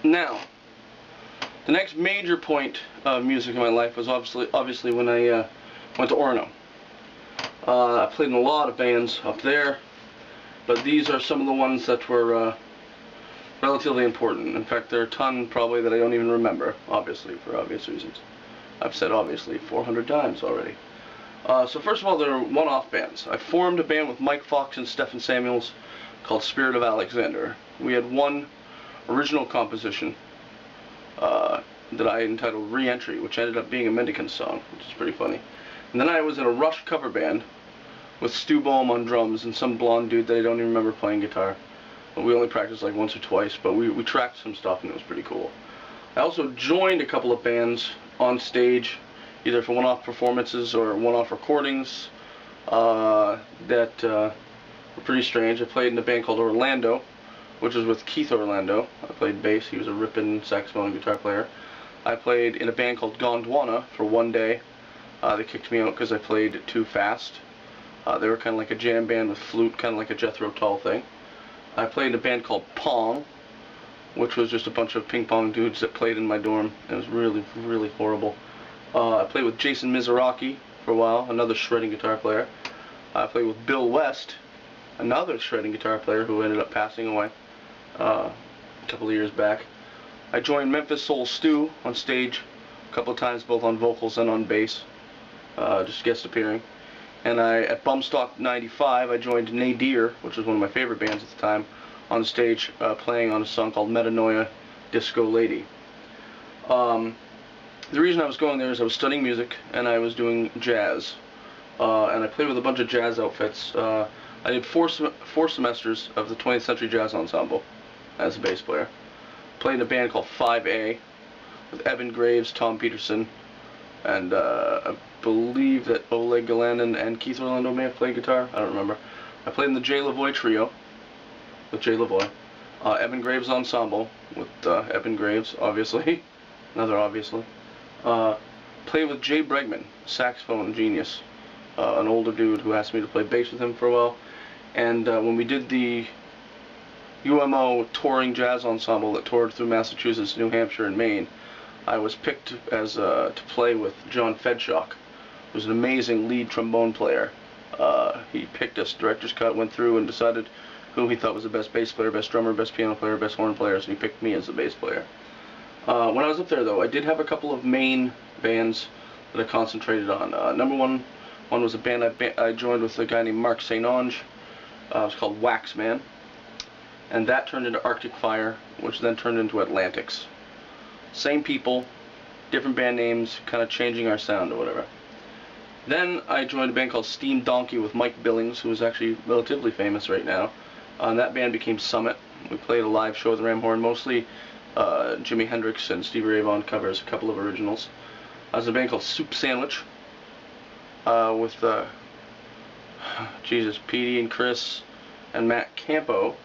Now, the next major point of music in my life was obviously when I went to Orono. I played in a lot of bands up there, but these are some of the ones that were relatively important. In fact, there are a ton probably that I don't even remember, obviously, for obvious reasons. I've said obviously 400 times already. So first of all, they're one-off bands. I formed a band with Mike Fox and Stephen Samuels called Spirit of Alexander. We had one original composition that I entitled Re-Entry, which ended up being a Mendicant song, which is pretty funny. And then I was in a Rush cover band with Stu Boehm on drums and some blonde dude that I don't even remember playing guitar. But we only practiced like once or twice, but we tracked some stuff and it was pretty cool. I also joined a couple of bands on stage, either for one-off performances or one-off recordings that were pretty strange. I played in a band called Orlando, which was with Keith Orlando. I played bass. He was a ripping saxophone and guitar player. I played in a band called Gondwana for one day. They kicked me out because I played too fast. They were kind of like a jam band with flute, kind of like a Jethro Tull thing. I played in a band called Pong, which was just a bunch of ping pong dudes that played in my dorm. It was really, really horrible. I played with Jason Mizoraki for a while, another shredding guitar player. I played with Bill West, another shredding guitar player who ended up passing away a couple of years back. I joined Memphis Soul Stew on stage a couple of times, both on vocals and on bass, just guest appearing. And at Bumstock 95, I joined Naythen, which was one of my favorite bands at the time, on stage playing on a song called Metanoia Disco Lady. The reason I was going there is I was studying music and I was doing jazz. And I played with a bunch of jazz outfits. I did four semesters of the 20th Century Jazz Ensemble as a bass player. Played in a band called 5A with Evan Graves, Tom Peterson, and I believe that Oleg Galanin and Keith Orlando may have played guitar. I don't remember. I played in the Jay Lavoie Trio with Jay Lavoie. Evan Graves Ensemble with Evan Graves, obviously. Another obviously. Played with Jay Bregman, saxophone genius. An older dude who asked me to play bass with him for a while. And when we did the UMO touring jazz ensemble that toured through Massachusetts, New Hampshire, and Maine, I was picked as to play with John Fedshock, who's an amazing lead trombone player. He picked us, director's cut, went through and decided who he thought was the best bass player, best drummer, best piano player, best horn player, so he picked me as the bass player. When I was up there, though, I did have a couple of main bands that I concentrated on. Number one was a band I joined with a guy named Mark St. Onge. It was called Waxman. And that turned into Arctic Fire, which then turned into Atlantics. Same people, different band names, kind of changing our sound or whatever. Then I joined a band called Steam Donkey with Mike Billings, who is actually relatively famous right now. And that band became Summit. We played a live show with the Ramhorn, mostly Jimi Hendrix and Stevie Ray Vaughan covers, a couple of originals. I was in a band called Soup Sandwich with Petey and Chris and Matt Campo,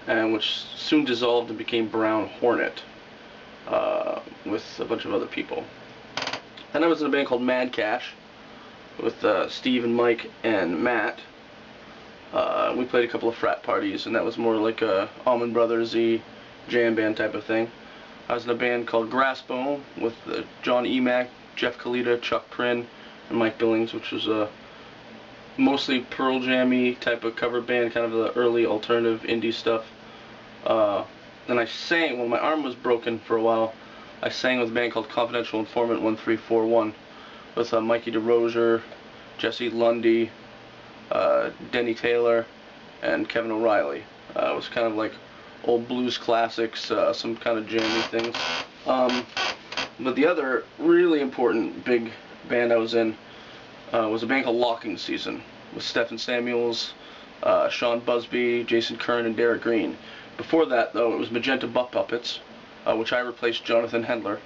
and which soon dissolved and became Brown Hornet with a bunch of other people. Then I was in a band called Mad Cash with Steve and Mike and Matt. We played a couple of frat parties, and that was more like a Allman Brothers-y jam band type of thing. I was in a band called Grassbone with John Emack, Jeff Kalita, Chuck Prinn, and Mike Billings, which was a mostly Pearl Jam-y type of cover band, kind of the early alternative indie stuff. Then I sang, when my arm was broken for a while, I sang with a band called Confidential Informant 1341 with Mikey DeRozier, Jesse Lundy, Denny Taylor, and Kevin O'Reilly. It was kind of like old blues classics, some kind of jammy things. But the other really important big band I was in was a band called Locking Season with Stephen Samuels, Sean Busby, Jason Kern, and Derek Green. Before that, though, it was Magenta Butt Puppets, which I replaced Jonathan Hendler.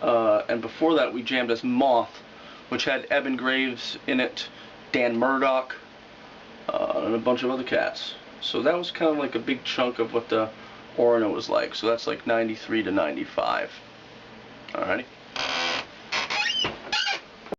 And before that, we jammed as Moth, which had Evan Graves in it, Dan Murdoch, and a bunch of other cats. So that was kind of like a big chunk of what the Orono was like. So that's like 93 to 95. Alrighty.